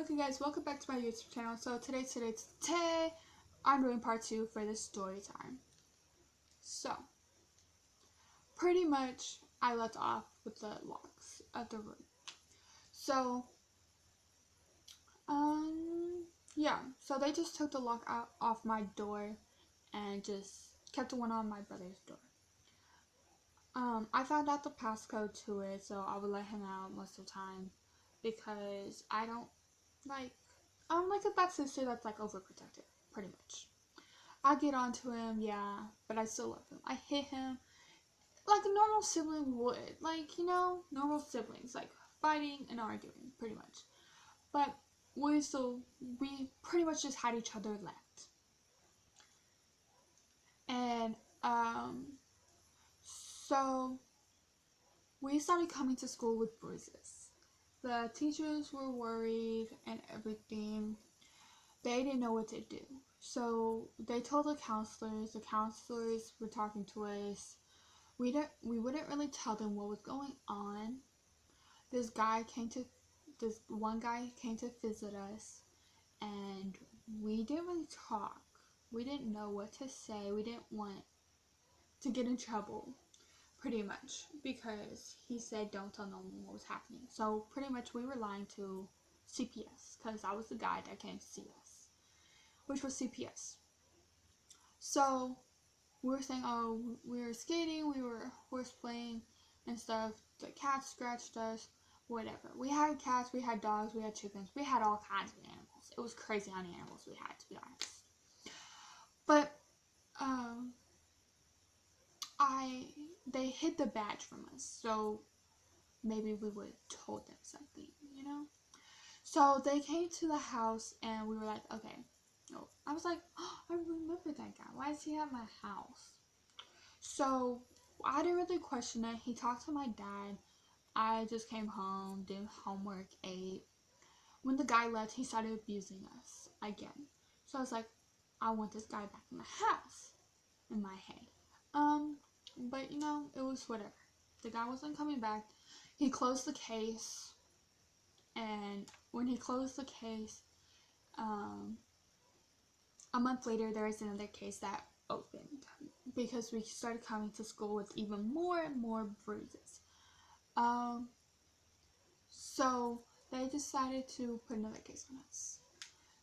Okay guys, welcome back to my YouTube channel. So today I'm doing part 2 for this story time. So pretty much I left off with the locks of the room. So yeah, so they just took the lock off my door and just kept the one on my brother's door. I found out the passcode to it, so I would let him out most of the time because I'm like a bad sister that's like overprotective, pretty much. I get onto him, yeah, but I still love him. I hit him like a normal sibling would. Like, normal siblings, like fighting and arguing, pretty much. But we pretty much just had each other left. And, so we started coming to school with bruises. The teachers were worried and everything. They didn't know what to do. So they told the counselors were talking to us. We wouldn't really tell them what was going on. This one guy came to visit us, and we didn't really talk. We didn't know what to say. We didn't want to get in trouble, pretty much, because he said don't tell no one what was happening. So pretty much we were lying to CPS, because I was the guy that came to see us, which was CPS. So we were saying, oh, we were skating, we were horseplaying and stuff. The cat scratched us, whatever. We had cats, we had dogs, we had chickens, we had all kinds of animals. It was crazy how many animals we had, to be honest. But they hid the badge from us, so maybe we would have told them something, So they came to the house, and we were like, okay. No, I was like, oh, I remember that guy. Why is he at my house? So I didn't really question it. He talked to my dad. I just came home, did homework, ate. When the guy left, he started abusing us again. So I was like, I want this guy back in the house, in my head. But it was whatever. The guy wasn't coming back. He closed the case, and when he closed the case, a month later there was another case that opened because we started coming to school with even more and more bruises. So they decided to put another case on us.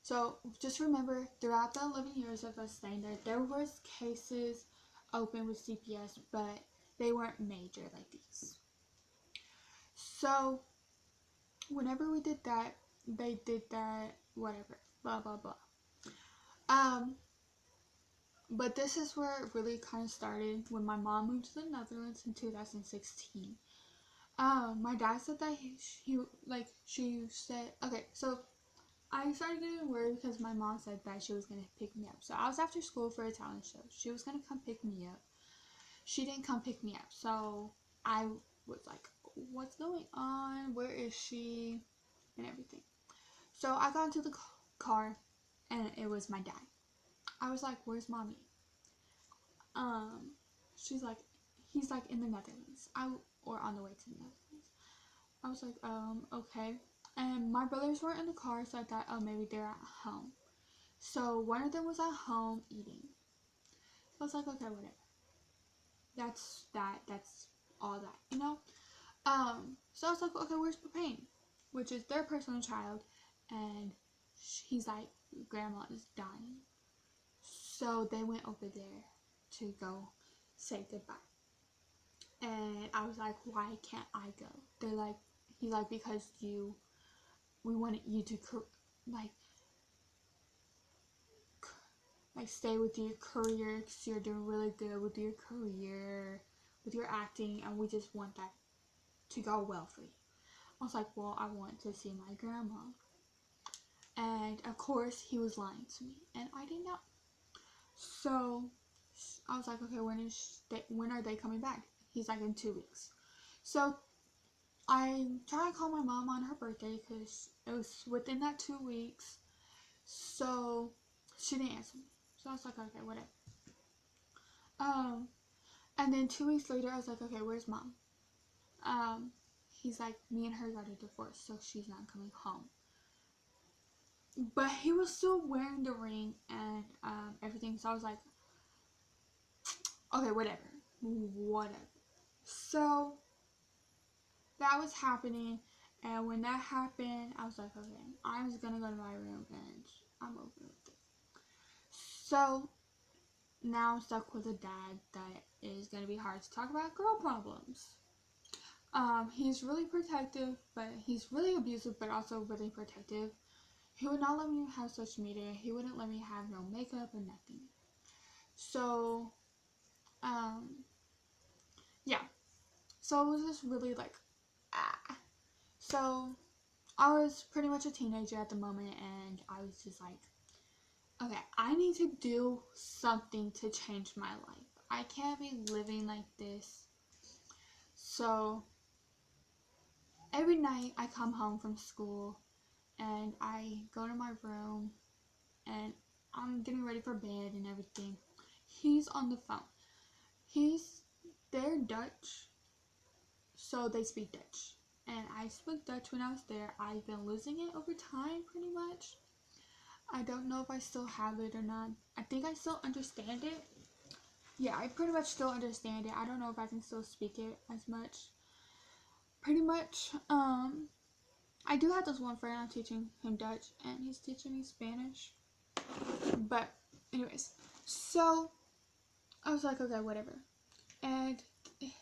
So just remember, throughout the 11 years of us staying there was cases open with CPS, but they weren't major like these. So whenever we did that, they did that, whatever, blah blah blah. But this is where it really kind of started when my mom moved to the Netherlands in 2016. My dad said that she said, okay, so I started getting worried because my mom said that she was going to pick me up. So I was after school for a talent show. She was going to come pick me up. She didn't come pick me up. So I was like, what's going on? Where is she? And everything. So I got into the car, and it was my dad. I was like, where's mommy? She's like, he's like in the Netherlands. Or on the way to the Netherlands. I was like, okay. And my brothers weren't in the car, so I thought, oh, maybe they're at home. So one of them was at home eating. So I was like, okay, whatever. That's that. That's all that, So I was like, okay, where's Papain? Which is their personal child. And he's like, grandma is dying. So they went over there to go say goodbye. And I was like, why can't I go? They're like, he's like, because we wanted you to stay with your career because you're doing really good with your career, with your acting, and we just want that to go well for you. I was like, well, I want to see my grandma. And of course he was lying to me, and I didn't know. So I was like, okay, when are they coming back? He's like, in 2 weeks. So I tried to call my mom on her birthday because it was within that 2 weeks. So she didn't answer me. So I was like, okay, whatever. And then 2 weeks later, I was like, okay, where's mom? He's like, me and her got a divorce, so she's not coming home. but he was still wearing the ring and everything. So I was like, okay, whatever. So that was happening, and when that happened, I was like, okay, I'm just gonna go to my room and I'm over with it. So now I'm stuck with a dad that is gonna be hard to talk about girl problems. He's really protective, but he's really abusive, but also really protective. He would not let me have social media. He wouldn't let me have no makeup or nothing. So, yeah. So it was just really like, ah. So I was pretty much a teenager at the moment, and I was just like, okay, I need to do something to change my life. I can't be living like this. So every night I come home from school and I go to my room and I'm getting ready for bed and everything. He's on the phone. They're Dutch, so they speak Dutch. And I spoke Dutch when I was there. I've been losing it over time pretty much. I don't know if I still have it or not. I think I still understand it. Yeah, I pretty much still understand it. I don't know if I can still speak it as much. Pretty much, I do have this one friend. I'm teaching him Dutch, and he's teaching me Spanish. But, anyways, so I was like, okay, whatever. And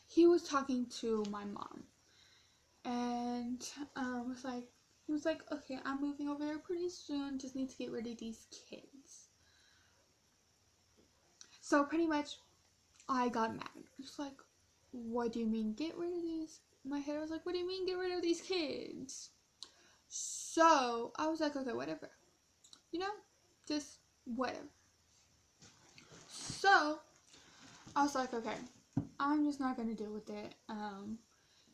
he was talking to my mom, and he was like, okay, I'm moving over there pretty soon. Just need to get rid of these kids. So pretty much, I got mad. It's like, what do you mean get rid of these? My head was like, what do you mean get rid of these kids? So I was like, okay, whatever. You know, just whatever. So I was like, okay, I'm just not gonna deal with it.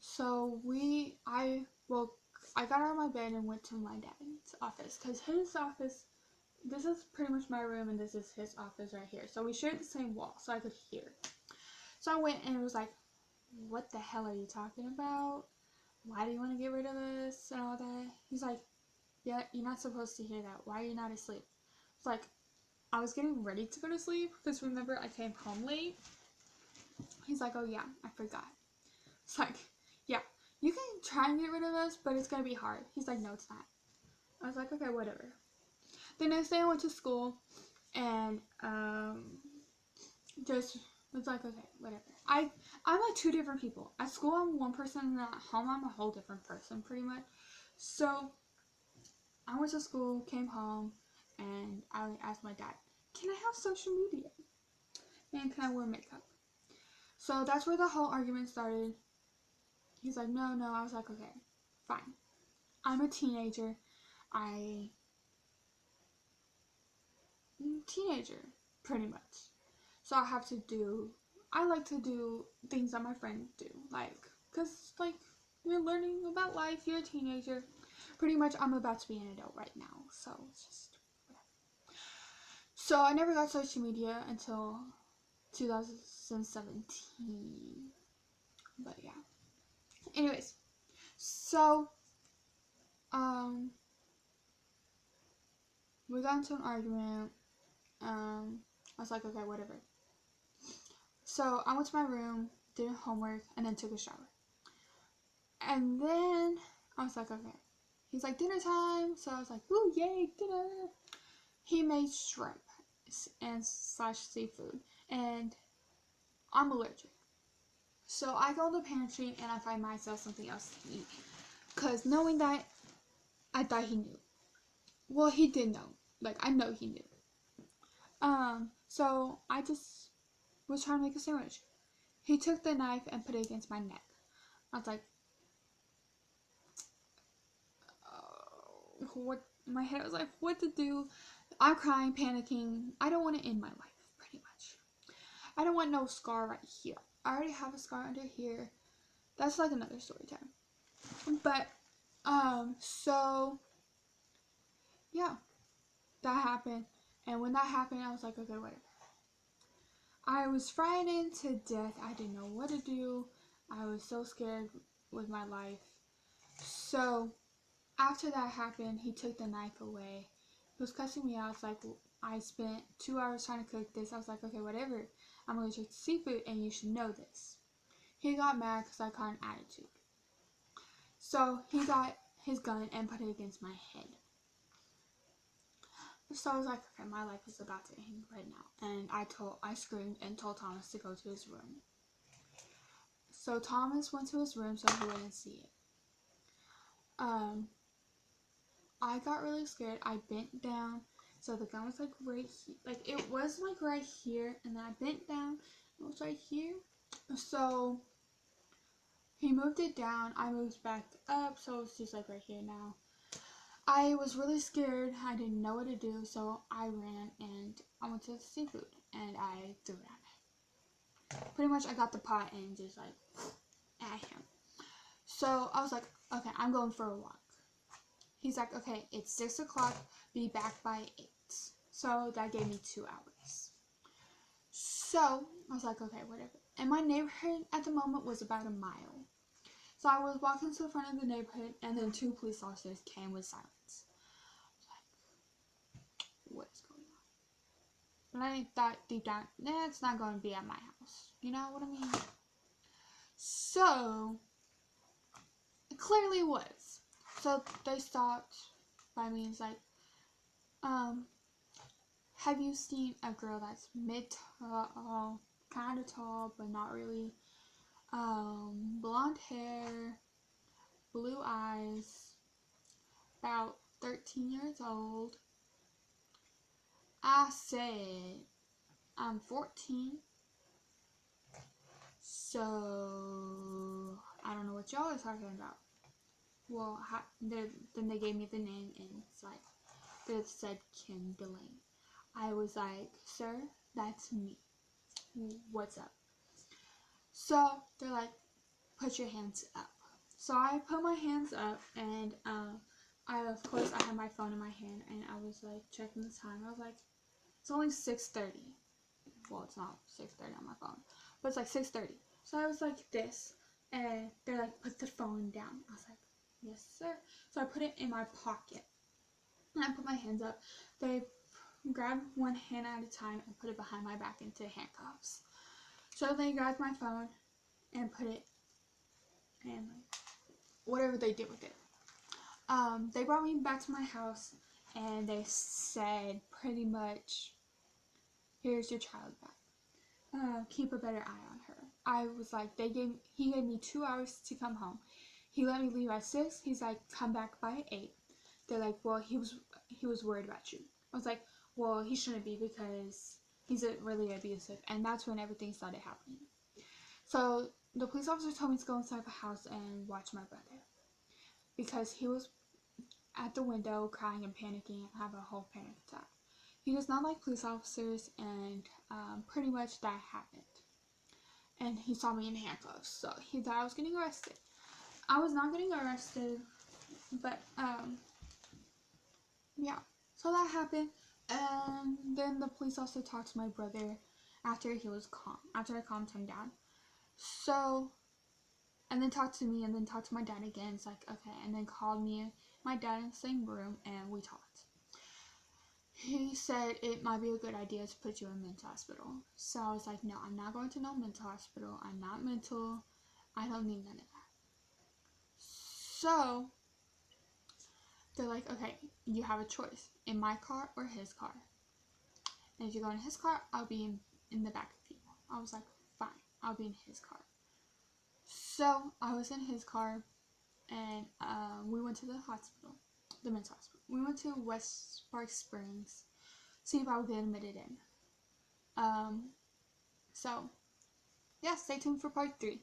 So I got out of my bed and went to my dad's office, because his office, this is pretty much my room and this is his office right here. So we shared the same wall, so I could hear. So I went and it was like, what the hell are you talking about? Why do you want to get rid of this and all that? He's like, yeah, you're not supposed to hear that. Why are you not asleep? It's like, I was getting ready to go to sleep because remember I came home late. He's like, oh yeah, I forgot. It's like, yeah, you can try and get rid of us, but it's gonna be hard. He's like, no, it's not. I was like, okay, whatever. The next day I went to school and just was like, okay, whatever. I'm like two different people. At school I'm one person, and at home I'm a whole different person pretty much. So I went to school, came home, and I asked my dad, can I have social media? And can I wear makeup? So that's where the whole argument started. He's like, no. I was like, okay, fine. I'm a teenager. Teenager, pretty much. So I like to do things that my friends do. Like, because, like, you're learning about life, you're a teenager. Pretty much, I'm about to be an adult right now. So, it's just whatever. So, I never got social media until 2017. But, yeah. Anyways. So, we got into an argument. I was like, okay, whatever. So I went to my room, did homework, and then took a shower. And then I was like, okay. He's like, dinner time. So I was like, ooh, yay, dinner. He made shrimp and slash seafood. And I'm allergic. So I go in the pantry and I find myself something else to eat. Because knowing that, I thought he knew. Well, he did know. Like, I know he knew. So I just was trying to make a sandwich. He took the knife and put it against my neck. I was like, what? My head was like, what to do? I'm crying, panicking. I don't want to end my life, pretty much. I don't want no scar right here. I already have a scar under here. That's like another story time. But, so, yeah, that happened. And when that happened, I was like, okay, whatever. I was frightened to death. I didn't know what to do. I was so scared with my life. So, after that happened, he took the knife away. He was cussing me out. It's like, I spent 2 hours trying to cook this. I was like, okay, whatever. I'm allergic to seafood and you should know this. He got mad because I caught an attitude. So he got his gun and put it against my head. So I was like, okay, my life is about to end right now. And I screamed and told Thomas to go to his room. So Thomas went to his room so he wouldn't see it. I got really scared. I bent down. So the gun was like right here. Like it was like right here. And then I bent down. It was right here. So he moved it down. I moved back up. So it's just like right here now. I was really scared. I didn't know what to do. So I ran and I went to the seafood. And I threw it at him. Pretty much I got the pot and just like at him. So I was like, okay, I'm going for a walk. He's like, okay, it's 6 o'clock, be back by 8. So that gave me 2 hours. So I was like, okay, whatever. And my neighborhood at the moment was about a mile. So I was walking to the front of the neighborhood and then 2 police officers came with sirens. I was like, what is going on? But I thought deep down, it's not going to be at my house. You know what I mean? So it clearly was. So they stopped by me. It's like, have you seen a girl that's mid-tall, kind of tall, but not really, blonde hair, blue eyes, about 13 years old? I said, I'm 14, so I don't know what y'all are talking about. Well, then they gave me the name, and it's like, they said Kim Delaney. I was like, sir, that's me. What's up? So they're like, put your hands up. So I put my hands up, and of course I had my phone in my hand, and I was like checking the time. I was like, it's only 6:30. Well, it's not 6:30 on my phone, but it's like 6:30. So I was like this, and they're like, put the phone down. I was like, yes, sir. So I put it in my pocket, and I put my hands up. They grabbed one hand at a time and put it behind my back into handcuffs. So they grabbed my phone and put it, and like, whatever they did with it. They brought me back to my house and they said pretty much, here's your child back. Keep a better eye on her. I was like, he gave me 2 hours to come home. He let me leave at 6. He's like, come back by 8. They're like, well, he was worried about you. I was like, well, he shouldn't be because he's really abusive. And that's when everything started happening. So the police officer told me to go inside the house and watch my brother because he was at the window crying and panicking and have a whole panic attack. He does not like police officers, and pretty much that happened. And he saw me in handcuffs, so he thought I was getting arrested. I was not getting arrested, but yeah. So that happened, and then the police also talked to my brother after he was calm, after I calmed him down. So, and then talked to me, and then talked to my dad again. It's like, okay, and then called me and my dad in the same room, and we talked. He said it might be a good idea to put you in a mental hospital. So I was like, no, I'm not going to no mental hospital. I'm not mental. I don't need none of that. So they're like, okay, you have a choice, in my car or his car. And if you go in his car, I'll be in the back of you. I was like, fine, I'll be in his car. So I was in his car, and we went to the hospital, the mental hospital. We went to West Spark Springs, see if I would get admitted in. So yeah, stay tuned for part 3.